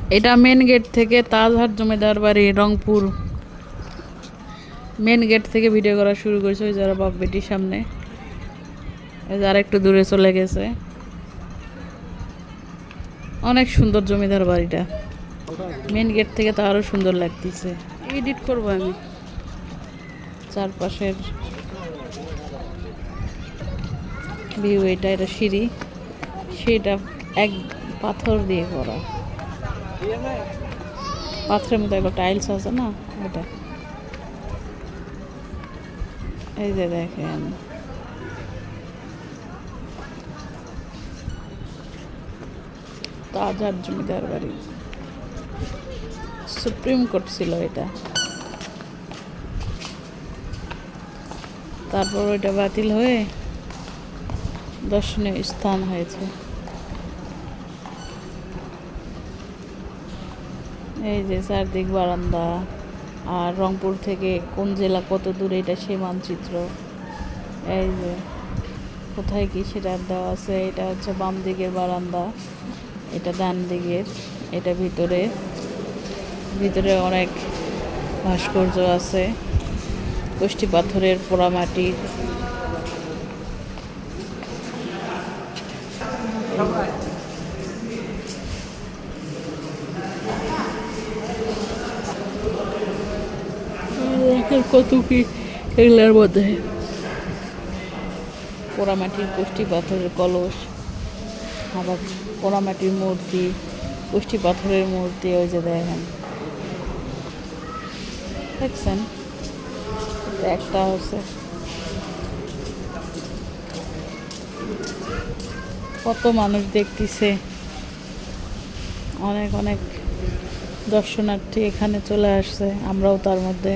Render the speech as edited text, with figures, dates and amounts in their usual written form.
এটা main gate থেকে তাজহাট জমিদার বাড়ি রংপুর মেন গেট থেকে ভিডিও করা শুরু করেছে ওই যারা বাপ বেটির সামনে ওই যারা একটু দূরে চলে গেছে অনেক সুন্দর জমিদার বাড়িটা মেন গেট থেকে তো আরো সুন্দর লাগতেছে এডিট করব আমি চারপাশের ভিউ এটা সিঁড়ি সেটা এক পাথর দিয়ে করা পাথরের মধ্যে একটা টাইলস আছে না এটা এই যে দেখেন তাজহাট জমিদার বাড়ি সুপ্রিম কোর্ট ছিল এটা তারপর ওইটা বাতিল হয়ে দর্শনীয় স্থান হয়েছে এই যে চারদিক বারান্দা আর রংপুর থেকে কোন জেলা কত দূরে এটা সেই মানচিত্র এই যে কোথায় কি সেটা দেওয়া আছে এটা হচ্ছে বাম দিকের বারান্দা এটা ডান দিকের এটা ভিতরে অনেক ভাস্কর্য আছে কষ্টি পাথরের পোড়ামাটি কত কি এগুলোর মধ্যে পোড়ামাটির কষ্টি পাথরের কলস আবার পোড়ামাটির মূর্তি কষ্টি পাথরের মূর্তি ওই যে দেখেন দেখছেন একটা হচ্ছে কত মানুষ দেখতেছে অনেক অনেক দর্শনার্থী এখানে চলে আসছে আমরাও তার মধ্যে